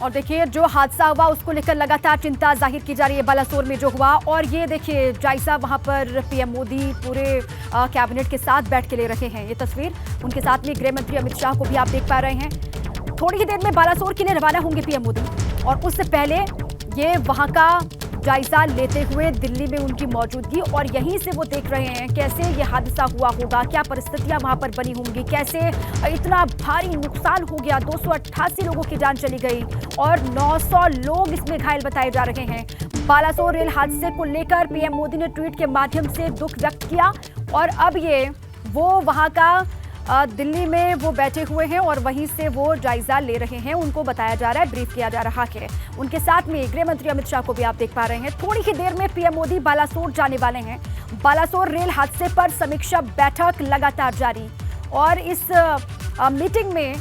और देखिए जो हादसा हुआ उसको लेकर लगातार चिंता जाहिर की जा रही है बालासोर में जो हुआ। और ये देखिए जायजा वहां पर पीएम मोदी पूरे कैबिनेट के साथ बैठ के ले रहे हैं। ये तस्वीर उनके साथ में गृह मंत्री अमित शाह को भी आप देख पा रहे हैं। थोड़ी ही देर में बालासोर के लिए रवाना होंगे पीएम मोदी और उससे पहले ये वहां का जायजा लेते हुए दिल्ली में उनकी मौजूदगी और यहीं से वो देख रहे हैं कैसे ये हादसा हुआ होगा, क्या परिस्थितियां वहां पर बनी होंगी, कैसे इतना भारी नुकसान हो गया। 288 लोगों की जान चली गई और 900 लोग इसमें घायल बताए जा रहे हैं। बालासोर रेल हादसे को लेकर पीएम मोदी ने ट्वीट के माध्यम से दुख व्यक्त किया और अब ये वो वहां का दिल्ली में वो बैठे हुए हैं और वहीं से वो जायजा ले रहे हैं। उनको बताया जा रहा है, ब्रीफ किया जा रहा है। उनके साथ में गृह मंत्री अमित शाह को भी आप देख पा रहे हैं। थोड़ी ही देर में पीएम मोदी बालासोर जाने वाले हैं। बालासोर रेल हादसे पर समीक्षा बैठक लगातार जारी और इस मीटिंग में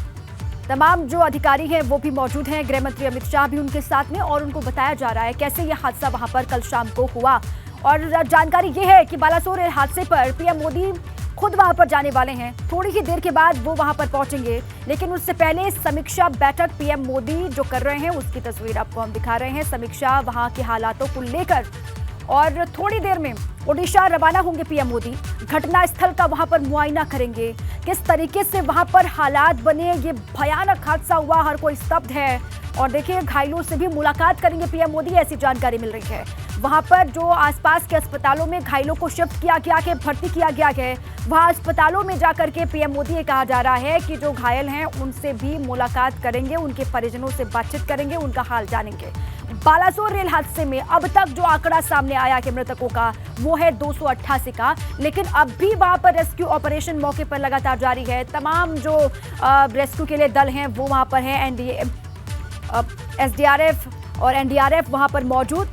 तमाम जो अधिकारी हैं वो भी मौजूद हैं। गृह मंत्री अमित शाह भी उनके साथ में और उनको बताया जा रहा है कैसे ये हादसा वहां पर कल शाम को हुआ। और जानकारी ये है कि बालासोर रेल हादसे पर पीएम मोदी खुद वहां पर जाने वाले हैं। थोड़ी ही देर के बाद वो वहां पर पहुंचेंगे, लेकिन उससे पहले समीक्षा बैठक पीएम मोदी जो कर रहे हैं उसकी तस्वीर आपको हम दिखा रहे हैं। समीक्षा वहां के हालातों को लेकर और थोड़ी देर में ओडिशा रवाना होंगे पीएम मोदी। घटना स्थल का वहां पर मुआयना करेंगे, किस तरीके से वहां पर हालात बने, ये भयानक हादसा हुआ, हर कोई स्तब्ध है। और देखिए घायलों से भी मुलाकात करेंगे पीएम मोदी, ऐसी जानकारी मिल रही है। वहां पर जो आसपास के अस्पतालों में घायलों को शिफ्ट किया गया है, भर्ती किया गया है, वहां अस्पतालों में जाकर के पीएम मोदी ये कहा जा रहा है कि जो घायल हैं उनसे भी मुलाकात करेंगे, उनके परिजनों से बातचीत करेंगे, उनका हाल जानेंगे। बालासोर रेल हादसे में अब तक जो आंकड़ा सामने आया है मृतकों का वो है 288 का, लेकिन अब भी वहां पर रेस्क्यू ऑपरेशन मौके पर लगातार जारी है। तमाम जो रेस्क्यू के लिए दल हैं वो वहां पर हैं, एसडीआरएफ और एनडीआरएफ वहां पर मौजूद।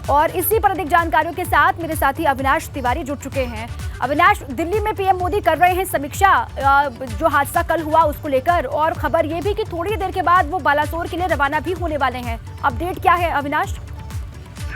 और इसी पर अधिक जानकारियों के साथ मेरे साथी अविनाश तिवारी जुड़ चुके हैं। अविनाश, दिल्ली में पीएम मोदी कर रहे हैं समीक्षा जो हादसा कल हुआ उसको लेकर, और खबर ये भी कि थोड़ी देर के बाद वो बालासोर के लिए रवाना भी होने वाले हैं। अपडेट क्या है अविनाश?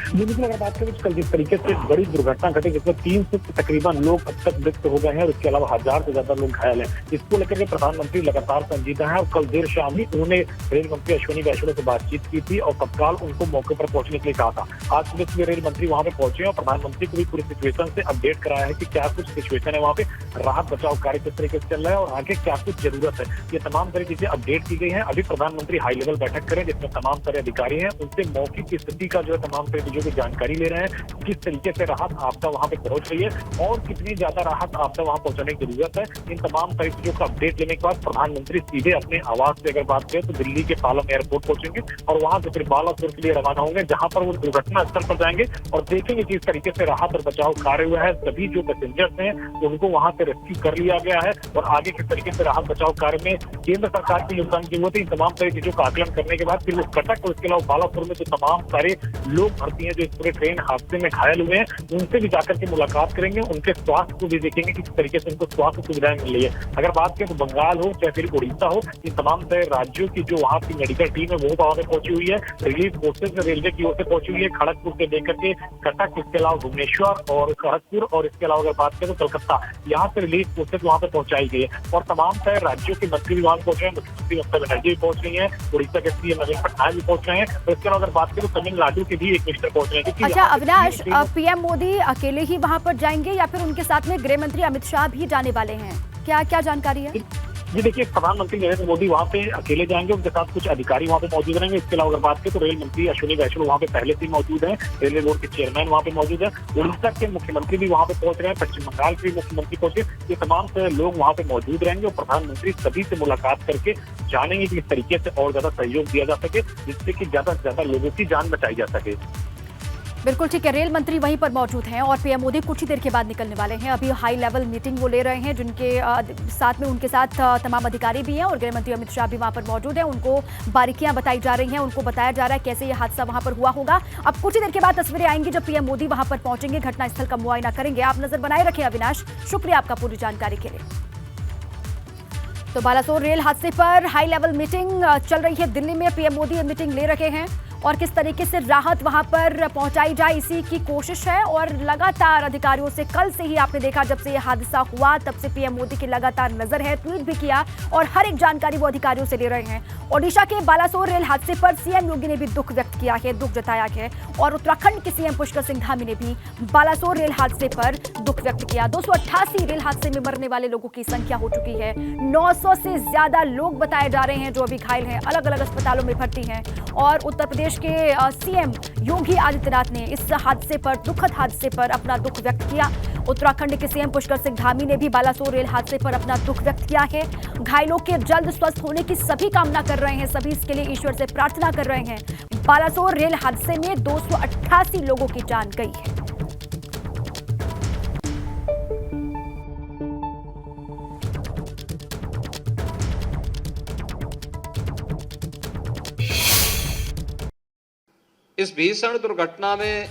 जी बिल्कुल, अगर बात करें कल जिस तरीके से बड़ी दुर्घटना घटी जिसमें 300 तकरीबन लोग अब तक मृत हो गए हैं और इसके अलावा 1000 से ज्यादा लोग घायल हैं, इसको लेकर के प्रधानमंत्री लगातार संजीदा है। और कल देर शाम ही उन्होंने रेल मंत्री अश्विनी वैष्णव से बातचीत की थी और तत्काल उनको मौके पर पहुंचने के लिए कहा था। आज सुबह सुबह रेल मंत्री वहां पे पहुंचे और प्रधानमंत्री को भी पूरी सिचुएशन से अपडेट कराया है कि क्या कुछ सिचुएशन है वहाँ पे, राहत बचाव कार्य किस तरीके से चल रहा है और आगे क्या कुछ जरूरत है, ये तमाम सारी चीजें अपडेट की गई है। अभी प्रधानमंत्री हाई लेवल बैठक करें जिसमें तमाम सारे अधिकारी हैं, उनसे मौके की स्थिति का जो है तमाम सारी चीजों की जानकारी ले रहे हैं, किस तरीके से राहत आपदा वहां पे पहुंच रही है और कितनी ज्यादा राहत आपदा वहां पहुंचाने की जरूरत है। इन तमाम सारी चीजों का अपडेट लेने के बाद प्रधानमंत्री सीधे अपने आवास से अगर बात करें तो दिल्ली के पालम एयरपोर्ट पहुंचेंगे और वहां से फिर बालासोर के लिए रवाना होंगे, जहां पर वो दुर्घटना स्थल पर जाएंगे और देखेंगे कि इस तरीके से राहत और बचाव कार्य हुआ है। सभी जो पैसेंजर्स हैं उनको वहां से रेस्क्यू कर लिया गया है और आगे किस तरीके से राहत बचाव कार्य में केंद्र सरकार की योगदान की जरूरत है। इन तमाम सारी चीजों का आकलन करने के बाद फिर वो कटक और इसके अलावा बालासोर में जो तमाम सारे लोग भर्ती हैं जो इस पूरे ट्रेन हादसे में घायल हुए हैं उनसे भी जाकर के मुलाकात करेंगे, उनके स्वास्थ्य को भी देखेंगे किस तरीके से उनको स्वास्थ्य सुविधाएं मिल रही है। अगर बात करें तो बंगाल हो चाहे फिर उड़ीसा हो, इन तमाम सारे राज्यों की जो वहाँ की मेडिकल टीम है वो वहां पे पहुंची हुई है। रिलीफ फोर्सेज रेलवे की ओर से पहुंची हुई है, खड़गपुर से लेकर के कटक, इसके अलावा भुवनेश्वर और खड़गपुर और इसके अलावा अगर बात करें तो कलकत्ता, यहाँ से रिलीफ फोर्सेज वहाँ पे पहुंचाई गई है और तमाम सारे राज्यों के मंत्री भी वहां पहुंच रहे हैं। मुख्यमंत्री ममता बनर्जी भी पहुंच रही है, उड़ीसा के सीएम नवीन पटनायक भी पहुंच रहे हैं और इसके अलावा अगर बात करें तो तमिलनाडु के भी एक मिनिस्टर पहुंच रहे हैं। अच्छा अविनाश, पीएम मोदी अकेले ही वहां पर जाएंगे या फिर उनके साथ में गृह मंत्री अमित शाह भी जाने वाले हैं? क्या क्या जानकारी है? जी देखिए, प्रधानमंत्री नरेंद्र मोदी वहाँ पे अकेले जाएंगे, उनके साथ कुछ अधिकारी वहाँ पे मौजूद रहेंगे। इसके अलावा अगर बात करें तो रेल मंत्री अश्विनी वैष्णव वहाँ पे पहले से मौजूद हैं, रेलवे बोर्ड के चेयरमैन वहाँ पे मौजूद है, उड़ीसा के मुख्यमंत्री भी वहाँ पे पहुंच रहे हैं, पश्चिम बंगाल के मुख्यमंत्री पहुंचे, ये तमाम सारे लोग वहाँ पे मौजूद रहेंगे और प्रधानमंत्री सभी से मुलाकात करके जानेंगे कि किस तरीके से और ज्यादा सहयोग दिया जा सके जिससे कि ज्यादा से ज्यादा लोगों की जान बचाई जा सके। बिल्कुल ठीक है, रेल मंत्री वहीं पर मौजूद हैं और पीएम मोदी कुछ ही देर के बाद निकलने वाले हैं। अभी हाई लेवल मीटिंग वो ले रहे हैं जिनके साथ में उनके साथ तमाम अधिकारी भी हैं और गृह मंत्री अमित शाह भी वहां पर मौजूद हैं। उनको बारीकियां बताई जा रही हैं, उनको बताया जा रहा है कैसे ये हादसा वहां पर हुआ होगा। अब कुछ ही देर के बाद तस्वीरें आएंगी जब पीएम मोदी वहां पर पहुंचेंगे, घटनास्थल का मुआयना करेंगे। आप नजर बनाए रखें अविनाश, शुक्रिया आपका पूरी जानकारी के लिए। तो बालासोर रेल हादसे पर हाई लेवल मीटिंग चल रही है दिल्ली में, पीएम मोदी मीटिंग ले रहे हैं और किस तरीके से राहत वहां पर पहुंचाई जाए, इसी की कोशिश है। और लगातार अधिकारियों से कल से ही आपने देखा, जब से यह हादसा हुआ तब से पीएम मोदी की लगातार नजर है, ट्वीट भी किया और हर एक जानकारी वो अधिकारियों से ले रहे हैं। ओडिशा के बालासोर रेल हादसे पर सीएम योगी ने भी दुख व्यक्त किया है, दुख जताया है। और उत्तराखंड के सीएम पुष्कर सिंह धामी ने भी बालासोर रेल हादसे पर दुख व्यक्त किया। 288 रेल हादसे में मरने वाले लोगों की संख्या हो चुकी है। 900 से ज्यादा लोग बताए जा रहे हैं जो अभी घायल हैं, अलग अलग अस्पतालों में भर्ती हैं। और उत्तर प्रदेश के सीएम योगी आदित्यनाथ ने इस हादसे पर, दुखद हादसे पर अपना दुख व्यक्त किया। उत्तराखंड के सीएम पुष्कर सिंह धामी ने भी बालासोर रेल हादसे पर अपना दुख व्यक्त किया है। घायलों के जल्द स्वस्थ होने की सभी कामना कर रहे हैं, सभी इसके लिए ईश्वर से प्रार्थना कर रहे हैं। बालासोर रेल हादसे में 288 लोगों की जान गई है। इस भीषण दुर्घटना में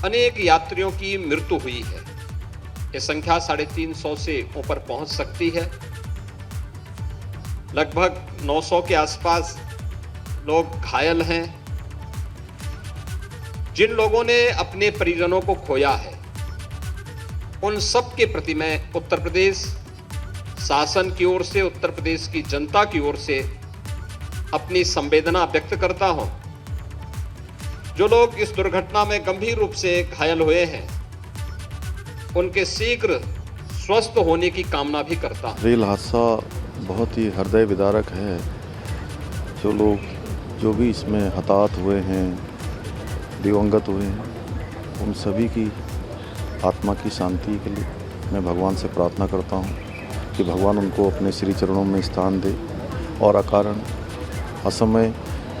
अनेक यात्रियों की मृत्यु हुई है। ये संख्या 350 से ऊपर पहुंच सकती है। लगभग 900 के आसपास लोग घायल हैं। जिन लोगों ने अपने परिजनों को खोया है, उन सब के प्रति मैं उत्तर प्रदेश शासन की ओर से, उत्तर प्रदेश की जनता की ओर से अपनी संवेदना व्यक्त करता हूं। जो लोग इस दुर्घटना में गंभीर रूप से घायल हुए हैं, उनके शीघ्र स्वस्थ होने की कामना भी करता हूं। रेल हादसा बहुत ही हृदय विदारक है। जो लोग जो भी इसमें हताहत हुए हैं, दिवंगत हुए हैं, उन सभी की आत्मा की शांति के लिए मैं भगवान से प्रार्थना करता हूं कि भगवान उनको अपने श्री चरणों में स्थान दे। और अकारण असमय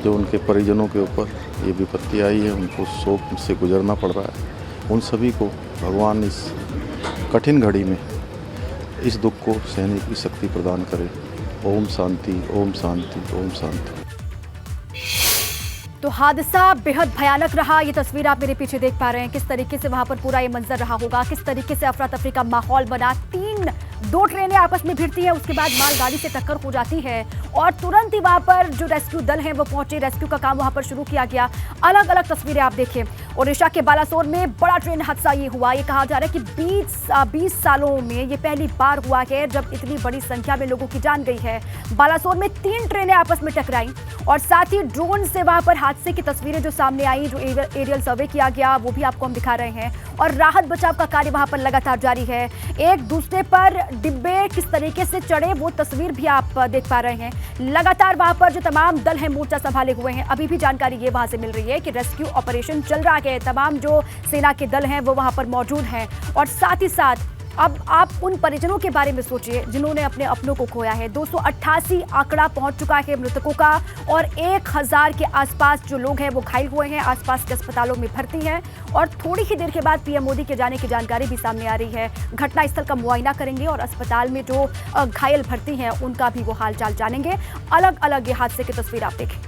जो उनके परिजनों के ऊपर ये विपत्ति आई है, उनको शोक से गुजरना पड़ रहा है, उन सभी को भगवान इस कठिन घड़ी में इस दुख को सहने की शक्ति प्रदान करे। ओम शांति, ओम शांति, ओम शांति। तो हादसा बेहद भयानक रहा। ये तस्वीर आप मेरे पीछे देख पा रहे हैं, किस तरीके से वहां पर पूरा ये मंजर रहा होगा, किस तरीके से अफरा तफरी का माहौल बना। दो ट्रेनें आपस में भिड़ती है, उसके बाद मालगाड़ी से टक्कर हो जाती है और तुरंत ही वहां पर जो रेस्क्यू दल हैं वो पहुंचे, रेस्क्यू का काम वहां पर शुरू किया गया। अलग अलग तस्वीरें आप देखें। ओडिशा के बालासोर में बड़ा ट्रेन हादसा ये हुआ। ये कहा जा रहा है कि 20 सालों में ये पहली बार हुआ है जब इतनी बड़ी संख्या में लोगों की जान गई है। बालासोर में 3 ट्रेनें आपस में टकराई और साथ ही ड्रोन से वहां पर हादसे की तस्वीरें जो सामने आई, जो एरियल सर्वे किया गया, वो भी आपको हम दिखा रहे हैं। और राहत बचाव का कार्य वहां पर लगातार जारी है। एक दूसरे पर डिब्बे किस तरीके से चढ़े वो तस्वीर भी आप देख पा रहे हैं। लगातार वहां पर जो तमाम दल हैं मोर्चा संभाले हुए हैं। अभी भी जानकारी ये वहां से मिल रही है कि रेस्क्यू ऑपरेशन चल रहा है। तमाम जो सेना के दल हैं वो वहां पर मौजूद हैं। और साथ ही साथ अब आप उन परिजनों के बारे में सोचिए जिन्होंने अपने अपनों को खोया है। 288 आंकड़ा पहुंच चुका है मृतकों का और 1000 के आसपास जो लोग हैं वो घायल हुए हैं, आसपास के अस्पतालों में भर्ती हैं। और थोड़ी ही देर के बाद पीएम मोदी के जाने की जानकारी भी सामने आ रही है। घटनास्थल का मुआयना करेंगे और अस्पताल में जो घायल भर्ती हैं उनका भी वो हालचाल जानेंगे। अलग अलग ये हादसे की तस्वीर आप देखें।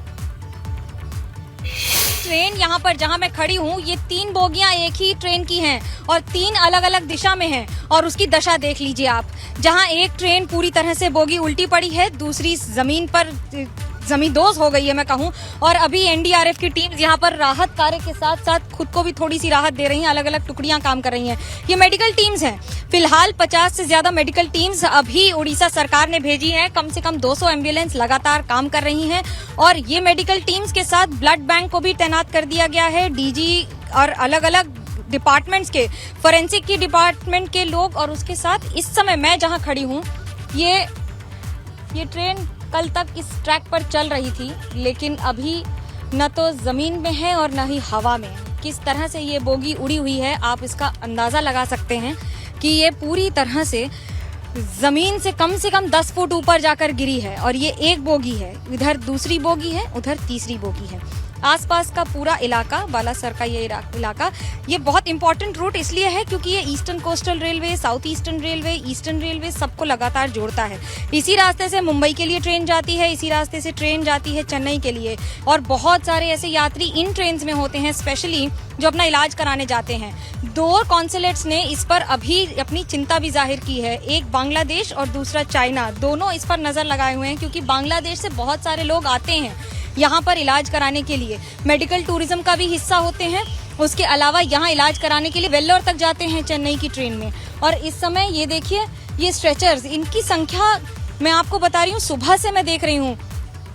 ट्रेन यहाँ पर जहाँ मैं खड़ी हूँ, ये 3 बोगियाँ एक ही ट्रेन की हैं और 3 अलग अलग दिशा में हैं। और उसकी दशा देख लीजिए आप, जहाँ एक ट्रेन पूरी तरह से बोगी उल्टी पड़ी है, दूसरी जमीन पर जमींदोज हो गई है मैं कहूँ। और अभी एनडीआरएफ की टीम यहाँ पर राहत कार्य के साथ साथ खुद को भी थोड़ी सी राहत दे रही हैं। अलग अलग टुकड़ियां काम कर रही हैं। ये मेडिकल टीम्स हैं। फिलहाल 50 से ज्यादा मेडिकल टीम्स अभी उड़ीसा सरकार ने भेजी हैं। कम से कम 200 एम्बुलेंस लगातार काम कर रही हैं। और ये मेडिकल टीम्स के साथ ब्लड बैंक को भी तैनात कर दिया गया है। डीजी और अलग अलग डिपार्टमेंट्स के, फोरेंसिक की डिपार्टमेंट के लोग। और उसके साथ इस समय मैं जहाँ खड़ी हूँ, ये ट्रेन कल तक इस ट्रैक पर चल रही थी, लेकिन अभी न तो जमीन में है और न ही हवा में। किस तरह से ये बोगी उड़ी हुई है, आप इसका अंदाजा लगा सकते हैं कि ये पूरी तरह से जमीन से कम 10 फुट ऊपर जाकर गिरी है। और ये एक बोगी है, इधर दूसरी बोगी है, उधर तीसरी बोगी है। आसपास का पूरा इलाका, बालासर का ये इलाका, ये बहुत इंपॉर्टेंट रूट इसलिए है क्योंकि ये eastern coastal railway, south eastern railway, eastern railway सबको लगातार जोड़ता है। इसी रास्ते से मुंबई के लिए ट्रेन जाती है, इसी रास्ते से ट्रेन जाती है चेन्नई के लिए। और बहुत सारे ऐसे यात्री इन ट्रेन में होते हैं, स्पेशली जो अपना इलाज कराने जाते हैं। 2 कॉन्सुलेट्स ने इस पर अभी अपनी चिंता भी जाहिर की है। एक बांग्लादेश और दूसरा चाइना, दोनों इस पर नजर लगाए हुए हैं क्योंकि बांग्लादेश से बहुत सारे लोग आते हैं। यहाँ पर इलाज कराने के लिए। मेडिकल टूरिज्म का भी हिस्सा होते हैं। उसके अलावा यहाँ इलाज कराने के लिए वेल्लोर तक जाते हैं चेन्नई की ट्रेन में। और इस समय ये देखिए, ये स्ट्रेचर्स, इनकी संख्या मैं आपको बता रही हूँ, सुबह से मैं देख रही हूँ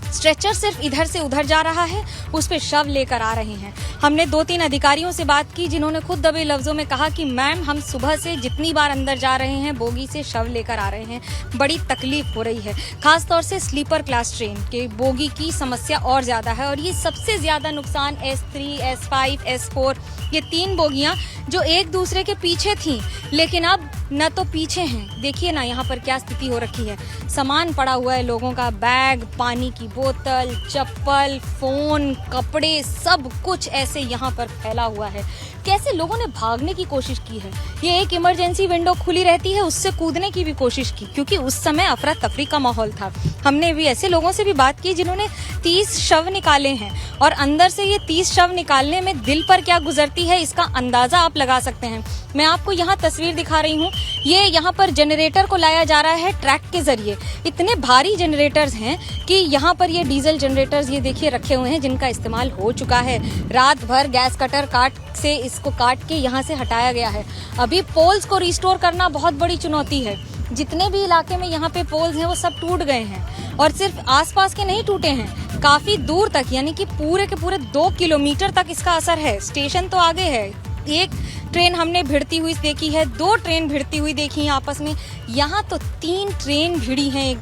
स्ट्रेचर सिर्फ इधर से उधर जा रहा है, उस पे शव लेकर आ रहे हैं। हमने 2-3 अधिकारियों से बात की जिन्होंने खुद दबे लफ्जों में कहा कि मैम, हम सुबह से जितनी बार अंदर जा रहे हैं बोगी से शव लेकर आ रहे हैं, बड़ी तकलीफ हो रही है। खास तौर से स्लीपर क्लास ट्रेन के बोगी की समस्या और ज्यादा है। और ये सबसे ज्यादा नुकसान S3, S5, S4, ये 3 बोगियां जो एक दूसरे के पीछे थीं, लेकिन अब न तो पीछे हैं। देखिए ना यहाँ पर क्या स्थिति हो रखी है। सामान पड़ा हुआ है, लोगों का बैग, पानी की बोतल, चप्पल, फोन, कपड़े, सब कुछ ऐसे यहाँ पर फैला हुआ है। कैसे लोगों ने भागने की कोशिश की है। ये एक इमरजेंसी विंडो खुली रहती है, उससे कूदने की भी कोशिश की, क्योंकि उस समय अफरा तफरी का माहौल था। हमने भी ऐसे लोगों से भी बात की जिन्होंने 30 शव निकाले हैं, और अंदर से ये 30 शव निकालने में दिल पर क्या गुजरती है इसका अंदाजा आप लगा सकते हैं। मैं आपको यहाँ तस्वीर दिखा रही हूँ। ये यहाँ पर जनरेटर को लाया जा रहा है ट्रैक के जरिए। इतने भारी जनरेटर्स हैं कि यहाँ पर ये डीजल जनरेटर्स ये देखिए रखे हुए हैं, जिनका इस्तेमाल हो चुका है। रात भर गैस कटर से इसको काट के यहाँ से हटाया गया है। अभी पोल्स को रिस्टोर करना बहुत बड़ी चुनौती है। जितने भी इलाके में यहाँ पे पोल्स हैं वो सब टूट गए हैं, और सिर्फ आसपास के नहीं टूटे हैं, काफी दूर तक, यानी कि पूरे के पूरे 2 किलोमीटर तक इसका असर है। स्टेशन तो आगे है, एक ट्रेन हमने भिड़ती हुई देखी है, 2 ट्रेन भिड़ती हुई देखी है आपस में, यहाँ तो 3 ट्रेन भिड़ी हैं एक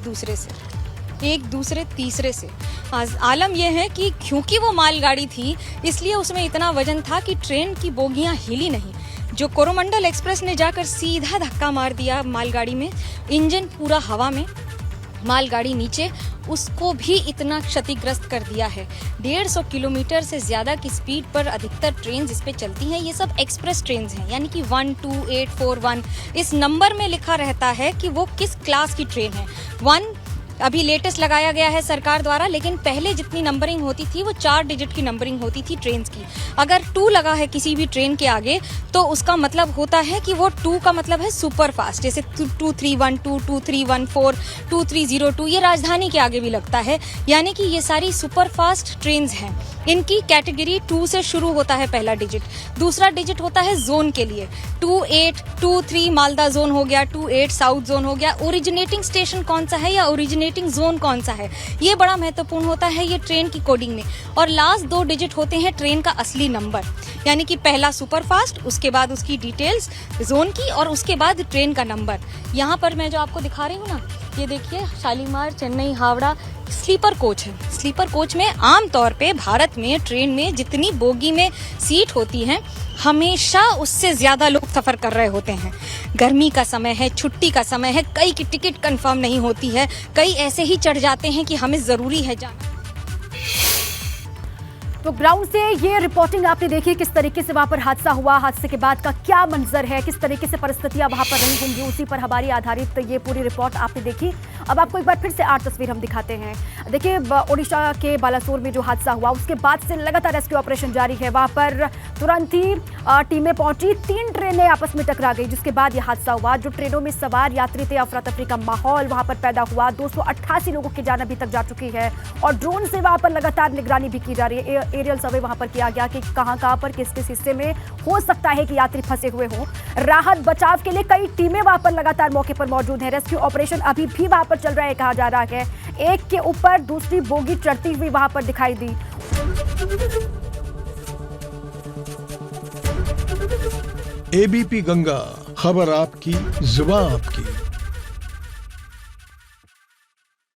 दूसरे तीसरे से। आलम यह है कि क्योंकि वो मालगाड़ी थी इसलिए उसमें इतना वजन था कि ट्रेन की बोगियां हिली नहीं। जो कोरोमंडल एक्सप्रेस ने जाकर सीधा धक्का मार दिया मालगाड़ी में, इंजन पूरा हवा में, मालगाड़ी नीचे, उसको भी इतना क्षतिग्रस्त कर दिया है। 150 किलोमीटर से ज़्यादा की स्पीड पर अधिकतर ट्रेन इस पे चलती हैं। ये सब एक्सप्रेस ट्रेन हैं, यानी कि 12841 इस नंबर में लिखा रहता है कि वो किस क्लास की ट्रेन है। 1 अभी लेटेस्ट लगाया गया है सरकार द्वारा, लेकिन पहले जितनी नंबरिंग होती थी वो 4 डिजिट की नंबरिंग होती थी ट्रेन की। अगर 2 लगा है किसी भी ट्रेन के आगे तो उसका मतलब होता है कि वो 2 का मतलब है सुपर फास्ट, जैसे 2312, 2314, 2302, ये राजधानी के आगे भी लगता है, यानी कि ये सारी सुपर फास्ट ट्रेन हैं। इनकी कैटेगरी 2 से शुरू होता है पहला डिजिट। दूसरा डिजिट होता है जोन के लिए, 2823 मालदा जोन हो गया, 28 साउथ जोन हो गया। ओरिजिनेटिंग स्टेशन कौन सा है या ओरिजिनेटिंग जोन कौन सा है, ये बड़ा महत्वपूर्ण होता है ये ट्रेन की कोडिंग में। और लास्ट 2 डिजिट होते हैं ट्रेन का असली नंबर, यानी कि पहला सुपर फास्ट, उसके बाद उसकी डिटेल्स जोन की, और उसके बाद ट्रेन का नंबर। यहाँ पर मैं जो आपको दिखा रही हूँ ना, ये देखिए शालीमार, चेन्नई, हावड़ा स्लीपर कोच है। स्लीपर कोच में आमतौर पे भारत में ट्रेन में जितनी बोगी में सीट होती हैं, हमेशा उससे ज्यादा लोग सफर कर रहे होते हैं। गर्मी का समय है, छुट्टी का समय है, कई की टिकट कंफर्म नहीं होती है, कई ऐसे ही चढ़ जाते हैं कि हमें जरूरी है जाना। तो ग्राउंड से ये रिपोर्टिंग आपने देखी, किस तरीके से वहां पर हादसा हुआ, हादसे के बाद का क्या मंजर है, किस तरीके से परिस्थितियां वहां पर रही होंगी, उसी पर हमारी आधारित ये पूरी रिपोर्ट आपने देखी। अब आपको एक बार फिर से 8 तस्वीर हम दिखाते हैं। देखिए, ओडिशा के बालासोर में जो हादसा हुआ उसके बाद से लगातार रेस्क्यू ऑपरेशन जारी है। वहां पर तुरंत ही टीमें पहुंची, 3 ट्रेनें आपस में टकरा गई, जिसके बाद यह हादसा हुआ। जो ट्रेनों में सवार यात्री थे, अफरा तफरी का माहौल वहां पर पैदा हुआ। 288 लोगों की जान अभी तक जा चुकी है, और ड्रोन से वहां पर लगातार निगरानी भी की जा रही है। एरियल सर्वे वहां पर किया गया कि कहां पर किस हिस्से में हो सकता है कि यात्री फंसे हुए हों। राहत बचाव के लिए कई टीमें वहां पर लगातार मौके पर मौजूद हैं। रेस्क्यू ऑपरेशन अभी भी वहां पर चल रहा है, कहा जा रहा है। एक के ऊपर दूसरी बोगी चढ़ती हुई वहां पर दिखाई दी। एबीपी गंगा, खबर आपकी, जुबान आपकी।